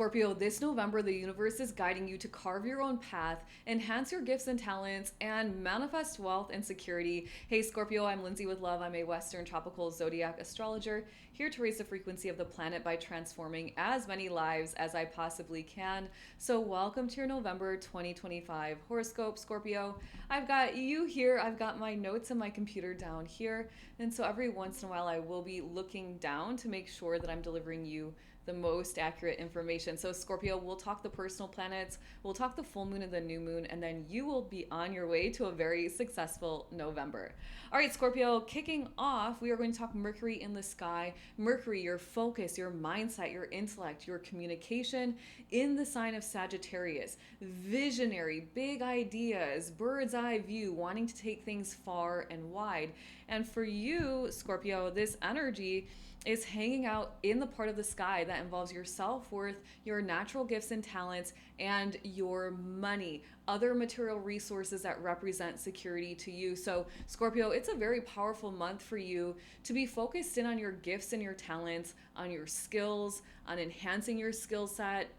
Scorpio, this November, the universe is guiding you to carve your own path, enhance your gifts and talents, and manifest wealth and security. Hey, Scorpio, I'm Lindsay with Love. I'm a Western tropical zodiac astrologer, here to raise the frequency of the planet by transforming as many lives as I possibly can. So, welcome to your November 2025 horoscope, Scorpio. I've got you here. I've got my notes and my computer down here. And so, every once in a while, I will be looking down to make sure that I'm delivering you the most accurate information. So Scorpio, we'll talk the personal planets, we'll talk the full moon and the new moon, and then you will be on your way to a very successful November. All right, Scorpio, kicking off, we are going to talk Mercury in the sky. Mercury, your focus, your mindset, your intellect, your communication in the sign of Sagittarius. Visionary, big ideas, bird's eye view, wanting to take things far and wide. And for you, Scorpio, this energy is hanging out in the part of the sky that involves your self-worth, your natural gifts and talents, and your money, other material resources that represent security to you. So Scorpio, it's a very powerful month for you to be focused in on your gifts and your talents, on your skills, on enhancing your skill set,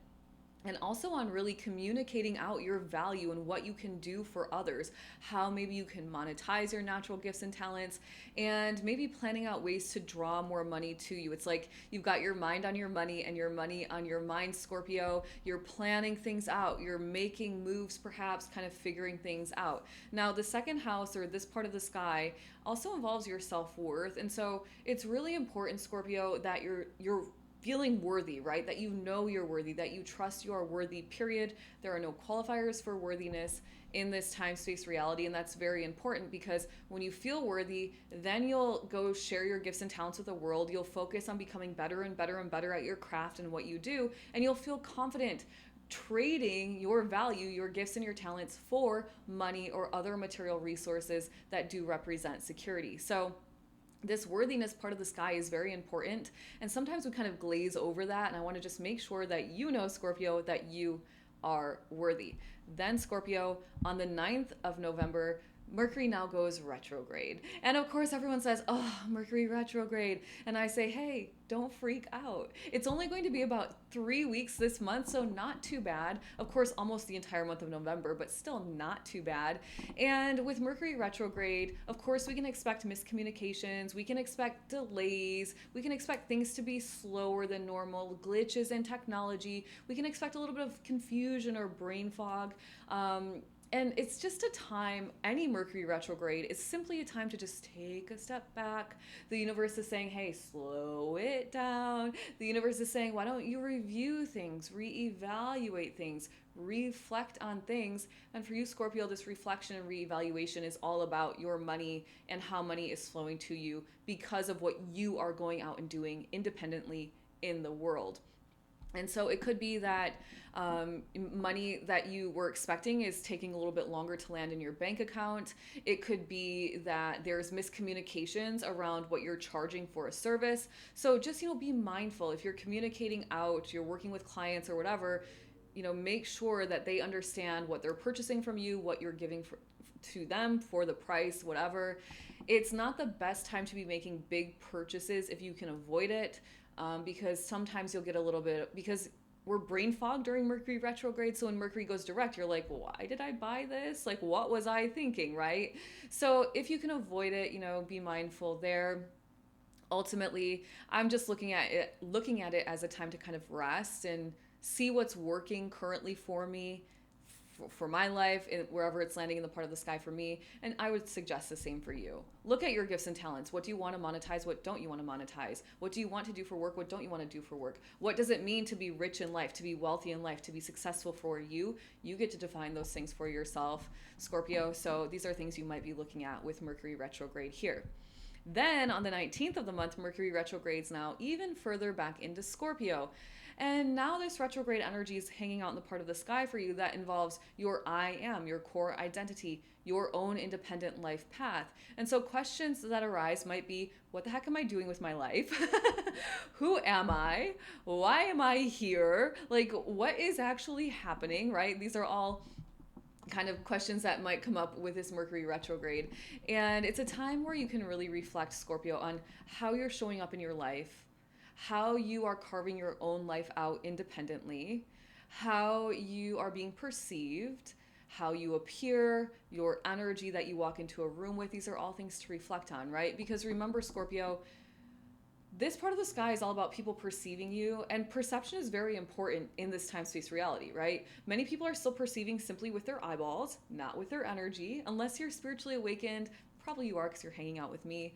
and also on really communicating out your value and what you can do for others, how maybe you can monetize your natural gifts and talents, and maybe planning out ways to draw more money to you. It's like you've got your mind on your money and your money on your mind, Scorpio. You're planning things out, you're making moves, perhaps kind of figuring things out. Now, the second house, or this part of the sky, also involves your self-worth. And so it's really important, Scorpio, that you're feeling worthy, right? That you know you're worthy, that you trust you are worthy, period. There are no qualifiers for worthiness in this time-space reality, and that's very important because when you feel worthy, then you'll go share your gifts and talents with the world. You'll focus on becoming better and better and better at your craft and what you do, and you'll feel confident trading your value, your gifts and your talents for money or other material resources that do represent security. So this worthiness part of the sky is very important, and sometimes we kind of glaze over that, and I want to just make sure that you know, Scorpio, that you are worthy. Then Scorpio, on the 9th of November, Mercury now goes retrograde. And of course, everyone says, oh, Mercury retrograde. And I say, hey, don't freak out. It's only going to be about 3 weeks this month, so not too bad. Of course, almost the entire month of November, but still not too bad. And with Mercury retrograde, of course, we can expect miscommunications, we can expect delays, we can expect things to be slower than normal, glitches in technology, we can expect a little bit of confusion or brain fog. And it's just a time, any Mercury retrograde is simply a time to just take a step back. The universe is saying, hey, slow it down. The universe is saying, why don't you review things, reevaluate things, reflect on things. And for you, Scorpio, this reflection and reevaluation is all about your money and how money is flowing to you because of what you are going out and doing independently in the world. And so it could be that money that you were expecting is taking a little bit longer to land in your bank account. It could be that there's miscommunications around what you're charging for a service. So just, be mindful. If you're communicating out, you're working with clients or whatever, make sure that they understand what they're purchasing from you, what you're giving to them for the price, whatever. It's not the best time to be making big purchases if you can avoid it. Because sometimes you'll get a little bit, because we're brain fogged during Mercury retrograde. So when Mercury goes direct, you're like, why did I buy this? Like, what was I thinking, right? So if you can avoid it, be mindful there. Ultimately, I'm just looking at it as a time to kind of rest and see what's working currently for me, for my life, wherever it's landing in the part of the sky for me. And I would suggest the same for you. Look at your gifts and talents. What do you want to monetize? What don't you want to monetize? What do you want to do for work? What don't you want to do for work? What does it mean to be rich in life, to be wealthy in life, to be successful for you? You get to define those things for yourself, Scorpio. So these are things you might be looking at with Mercury retrograde here. Then on the 19th of the month, Mercury retrogrades now even further back into Scorpio. And now this retrograde energy is hanging out in the part of the sky for you that involves your I am, your core identity, your own independent life path. And so questions that arise might be, what the heck am I doing with my life? Who am I? Why am I here? Like, what is actually happening, right? These are all kind of questions that might come up with this Mercury retrograde. And it's a time where you can really reflect, Scorpio, on how you're showing up in your life, how you are carving your own life out independently, how you are being perceived, how you appear, your energy that you walk into a room with. These are all things to reflect on, right? Because remember, Scorpio, this part of the sky is all about people perceiving you, and perception is very important in this time space reality, right? Many people are still perceiving simply with their eyeballs, not with their energy, unless you're spiritually awakened. Probably you are because you're hanging out with me.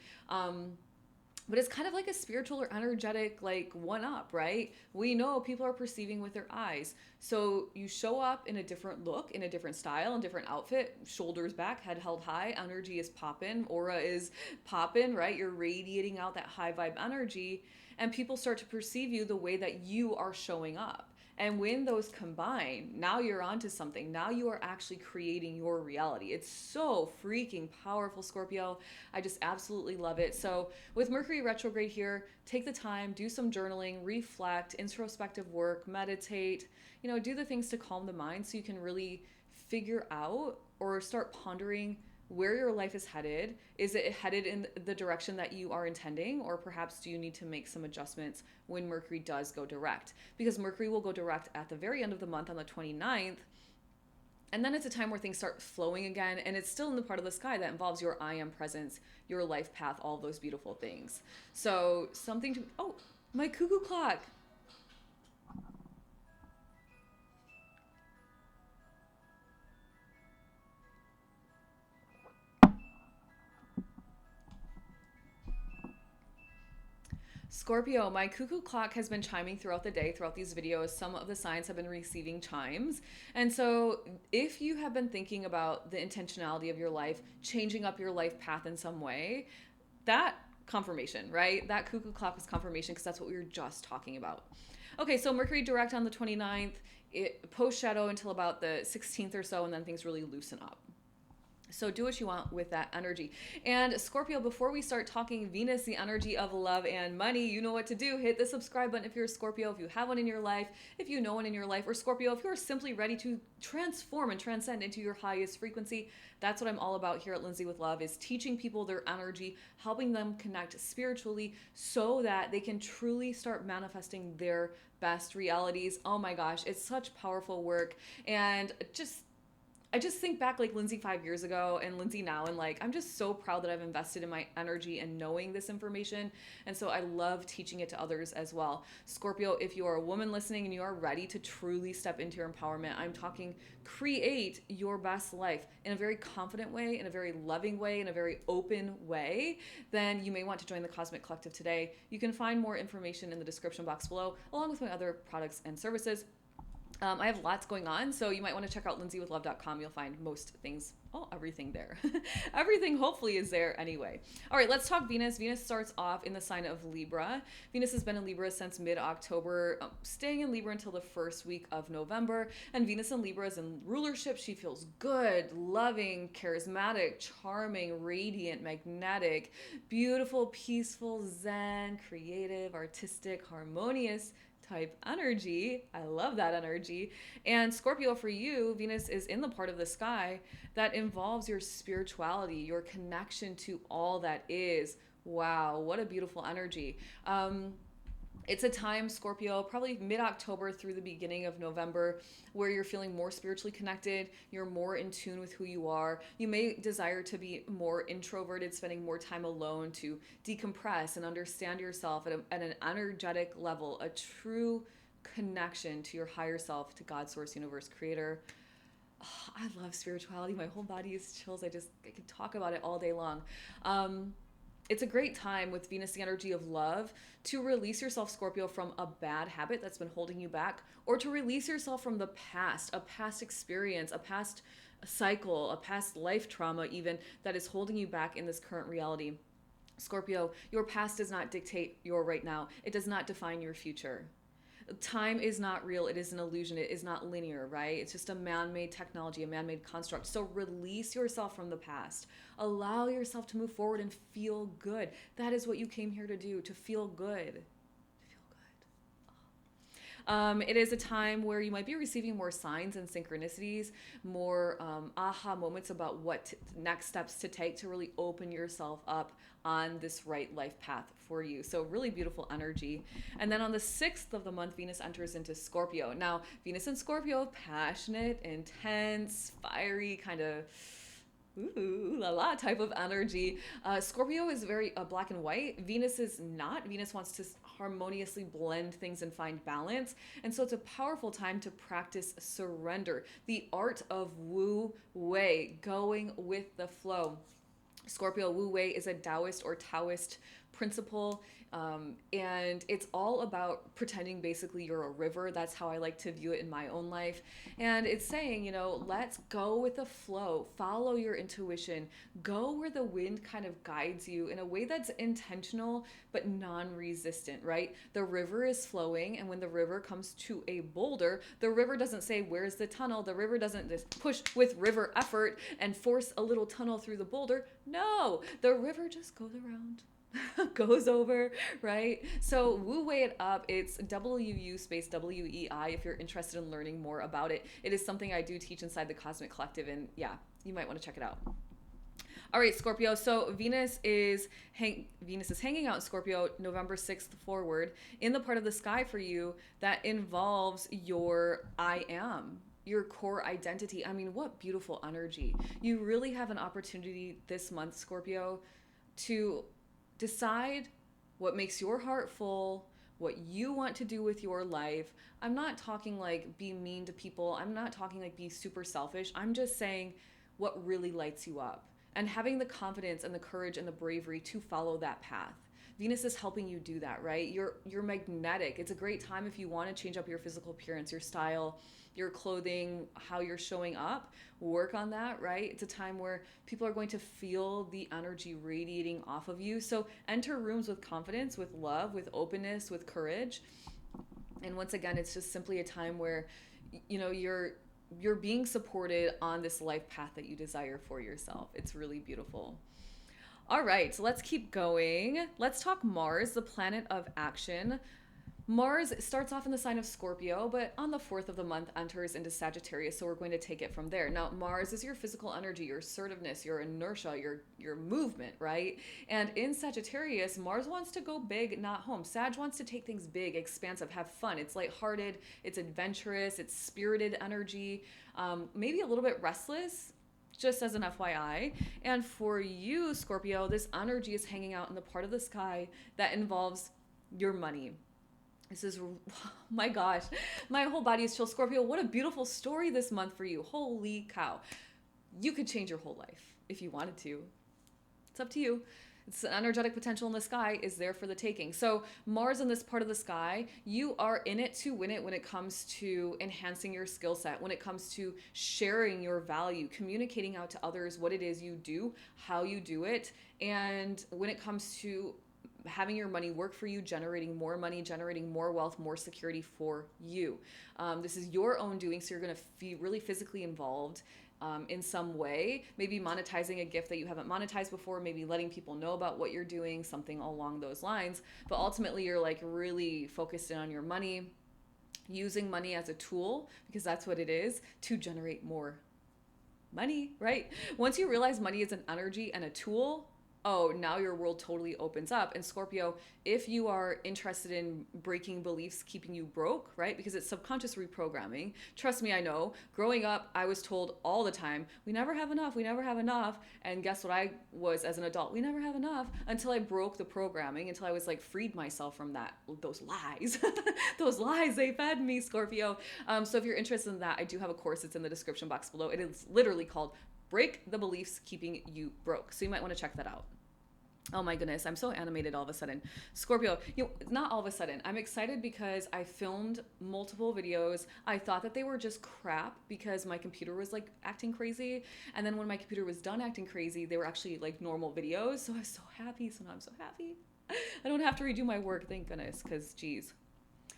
But it's kind of like a spiritual or energetic, like, one up, right? We know people are perceiving with their eyes. So you show up in a different look, in a different style, in a different outfit, shoulders back, head held high, energy is popping, aura is popping, right? You're radiating out that high vibe energy, and people start to perceive you the way that you are showing up. And when those combine, now you're onto something. Now you are actually creating your reality. It's so freaking powerful, Scorpio. I just absolutely love it. So, with Mercury retrograde here, take the time, do some journaling, reflect, introspective work, meditate, do the things to calm the mind so you can really figure out or start pondering where your life is headed. Is it headed in the direction that you are intending, or perhaps do you need to make some adjustments when Mercury does go direct? Because Mercury will go direct at the very end of the month on the 29th, and then it's a time where things start flowing again, and it's still in the part of the sky that involves your I am presence, your life path, all those beautiful things. So something to, oh, my cuckoo clock. Scorpio, my cuckoo clock has been chiming throughout the day, throughout these videos. Some of the signs have been receiving chimes. And so, if you have been thinking about the intentionality of your life, changing up your life path in some way, that confirmation, right? That cuckoo clock was confirmation because that's what we were just talking about. Okay, so Mercury direct on the 29th, it post shadow until about the 16th or so, and then things really loosen up. So do what you want with that energy. And Scorpio, before we start talking Venus, the energy of love and money, you know what to do. Hit the subscribe button if you're a Scorpio, if you have one in your life, if you know one in your life, or Scorpio, if you're simply ready to transform and transcend into your highest frequency. That's what I'm all about here at Lindsay with Love, is teaching people their energy, helping them connect spiritually so that they can truly start manifesting their best realities. Oh my gosh, it's such powerful work. And I just think back, like, Lindsay 5 years ago and Lindsay now, and like, I'm just so proud that I've invested in my energy and knowing this information. And so I love teaching it to others as well. Scorpio, if you are a woman listening and you are ready to truly step into your empowerment, I'm talking create your best life in a very confident way, in a very loving way, in a very open way, then you may want to join the Cosmic Collective today. You can find more information in the description box below, along with my other products and services. I have lots going on, so you might want to check out lindsaywithlove.com. You'll find most things, everything there. Everything hopefully is there anyway. All right, let's talk Venus. Venus starts off in the sign of Libra. Venus has been in Libra since mid-October, staying in Libra until the first week of November. And Venus in Libra is in rulership. She feels good, loving, charismatic, charming, radiant, magnetic, beautiful, peaceful, zen, creative, artistic, harmonious type energy. I love that energy. And Scorpio, for you, Venus is in the part of the sky that involves your spirituality, your connection to all that is. Wow, what a beautiful energy. It's a time, Scorpio, probably mid-October through the beginning of November, where you're feeling more spiritually connected. You're more in tune with who you are. You may desire to be more introverted, spending more time alone to decompress and understand yourself at an energetic level, a true connection to your higher self, to God, Source, Universe, Creator. Oh, I love spirituality. My whole body is chills. I could talk about it all day long. It's a great time with Venus, the energy of love, to release yourself, Scorpio, from a bad habit that's been holding you back, or to release yourself from the past, a past experience, a past cycle, a past life trauma even, that is holding you back in this current reality. Scorpio, your past does not dictate your right now. It does not define your future. Time is not real. It is an illusion. It is not linear, right? It's just a man-made technology, a man-made construct. So release yourself from the past. Allow yourself to move forward and feel good. That is what you came here to do, to feel good. To feel good. It is a time where you might be receiving more signs and synchronicities, more aha moments about what next steps to take to really open yourself up on this right life path for you. So really beautiful energy. And then on the 6th of the month, Venus enters into Scorpio. Now, Venus in Scorpio, passionate, intense, fiery, kind of ooh la la type of energy. Scorpio is very black and white. Venus is not. Venus wants to harmoniously blend things and find balance. And so it's a powerful time to practice surrender, the art of wu wei, going with the flow. Scorpio Wu Wei is a Taoist or Taoist principle, and it's all about pretending basically you're a river. That's how I like to view it in my own life. And it's saying, let's go with the flow, follow your intuition, go where the wind kind of guides you in a way that's intentional but non-resistant, right? The river is flowing, and when the river comes to a boulder, the river doesn't say, where's the tunnel? The river doesn't just push with river effort and force a little tunnel through the boulder. No, the river just goes around. Goes over, right? So Wu Wei it up. It's WU space WEI if you're interested in learning more about it. It is something I do teach inside the Cosmic Collective, and yeah, you might want to check it out. All right, Scorpio. So Venus is hanging out in Scorpio November 6th forward in the part of the sky for you that involves your I am, your core identity. I mean, what beautiful energy. You really have an opportunity this month, Scorpio, to decide what makes your heart full, what you want to do with your life. I'm not talking like be mean to people. I'm not talking like be super selfish. I'm just saying what really lights you up and having the confidence and the courage and the bravery to follow that path. Venus is helping you do that, right? You're magnetic. It's a great time if you want to change up your physical appearance, your style, your clothing, how you're showing up. Work on that, right? It's a time where people are going to feel the energy radiating off of you. So enter rooms with confidence, with love, with openness, with courage. And once again, it's just simply a time where you're being supported on this life path that you desire for yourself. It's really beautiful. All right, so let's keep going. Let's talk Mars, the planet of action. Mars starts off in the sign of Scorpio, but on the 4th of the month enters into Sagittarius, so we're going to take it from there. Now, Mars is your physical energy, your assertiveness, your inertia, your movement, right? And in Sagittarius, Mars wants to go big, not home. Sag wants to take things big, expansive, have fun. It's lighthearted, it's adventurous, it's spirited energy, maybe a little bit restless, just as an FYI. And for you, Scorpio, this energy is hanging out in the part of the sky that involves your money. This is, oh my gosh, my whole body is chill. Scorpio, what a beautiful story this month for you. Holy cow. You could change your whole life if you wanted to. It's up to you. It's an energetic potential in the sky is there for the taking. So Mars in this part of the sky, you are in it to win it when it comes to enhancing your skill set, when it comes to sharing your value, communicating out to others what it is you do, how you do it, and when it comes to having your money work for you, generating more money, generating more wealth, more security for you. This is your own doing, so you're going to be really physically involved in some way, maybe monetizing a gift that you haven't monetized before, maybe letting people know about what you're doing, something along those lines. But ultimately, you're like really focused in on your money, using money as a tool, because that's what it is, to generate more money, right? Once you realize money is an energy and a tool, oh, now your world totally opens up. And Scorpio, if you are interested in breaking beliefs keeping you broke, right? Because it's subconscious reprogramming. Trust me, I know. Growing up, I was told all the time, we never have enough, we never have enough. And guess what I was as an adult? We never have enough, until I broke the programming, until I was like freed myself from those lies. Those lies, they fed me, Scorpio. So if you're interested in that, I do have a course. It's in the description box below. It is literally called Break the Beliefs Keeping You Broke. So you might want to check that out. Oh my goodness, I'm so animated all of a sudden. Scorpio, not all of a sudden. I'm excited because I filmed multiple videos. I thought that they were just crap because my computer was like acting crazy. And then when my computer was done acting crazy, they were actually like normal videos. So I was so happy. So now I'm so happy. I don't have to redo my work, thank goodness, because geez.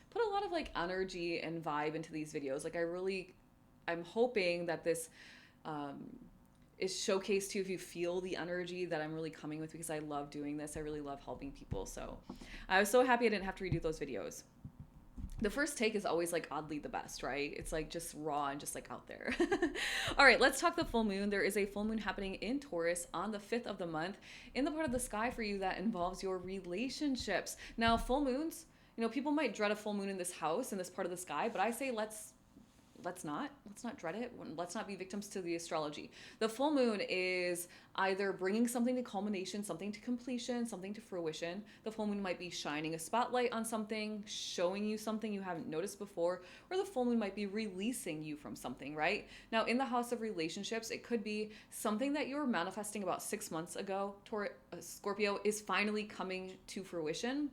Put a lot of like energy and vibe into these videos. Like I'm hoping that this is showcased to you if you feel the energy that I'm really coming with, because I love doing this. I really love helping people. So I was so happy I didn't have to redo those videos. The first take is always like oddly the best, right? It's like just raw and just like out there. All right, let's talk the full moon. There is a full moon happening in Taurus on the 5th of the month in the part of the sky for you that involves your relationships. Now, full moons, people might dread a full moon in this house, in this part of the sky, but I say let's not dread it. Let's not be victims to the astrology. The full moon is either bringing something to culmination, something to completion, something to fruition. The full moon might be shining a spotlight on something, showing you something you haven't noticed before, or the full moon might be releasing you from something, right? Now, in the house of relationships, it could be something that you were manifesting about 6 months ago. Scorpio is finally coming to fruition.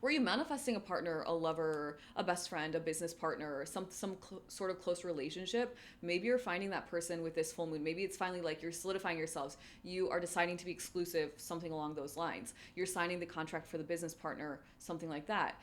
Were you manifesting a partner, a lover, a best friend, a business partner, or sort of close relationship? Maybe you're finding that person with this full moon. Maybe it's finally like you're solidifying yourselves. You are deciding to be exclusive, something along those lines. You're signing the contract for the business partner, something like that.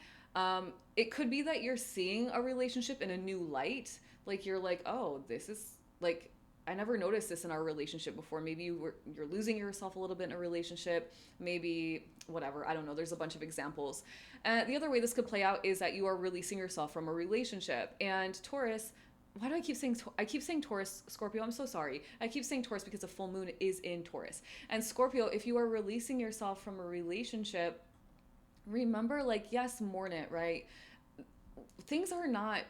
It could be that you're seeing a relationship in a new light. Like you're like, oh, this is like I never noticed this in our relationship before. Maybe you're losing yourself a little bit in a relationship. Maybe whatever. I don't know. There's a bunch of examples. The other way this could play out is that you are releasing yourself from a relationship. And Taurus, why do I keep saying Taurus, Scorpio? I'm so sorry. I keep saying Taurus because the full moon is in Taurus. And Scorpio, if you are releasing yourself from a relationship, remember, like, yes, mourn it, right? Things are not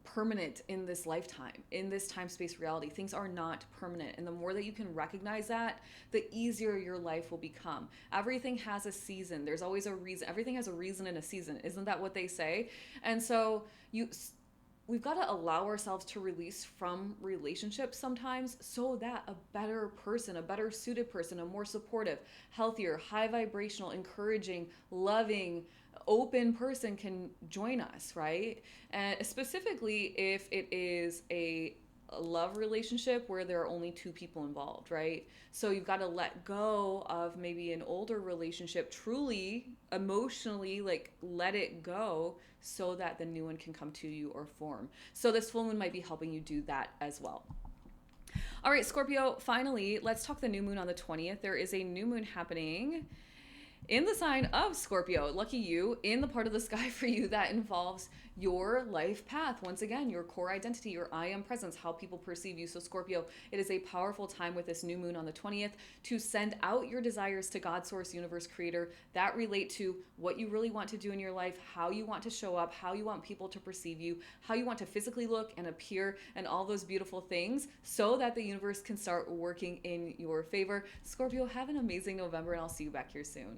permanent in this lifetime, in this time space reality. Things are not permanent. And the more that you can recognize that, the easier your life will become. Everything has a season. There's always a reason. Everything has a reason and a season. Isn't that what they say? And so we've got to allow ourselves to release from relationships sometimes so that a better person, a better suited person, a more supportive, healthier, high vibrational, encouraging, loving, open person can join us, right? And specifically if it is a love relationship where there are only two people involved, right? So you've got to let go of maybe an older relationship, truly emotionally, like let it go so that the new one can come to you or form. So this full moon might be helping you do that as well. All right, Scorpio, finally, let's talk the new moon on the 20th. There is a new moon happening in the sign of Scorpio. Lucky you, in the part of the sky for you that involves your life path. Once again, your core identity, your I am presence, how people perceive you. So Scorpio, it is a powerful time with this new moon on the 20th to send out your desires to God, source, universe, creator that relate to what you really want to do in your life, how you want to show up, how you want people to perceive you, how you want to physically look and appear, and all those beautiful things so that the universe can start working in your favor. Scorpio, have an amazing November, and I'll see you back here soon.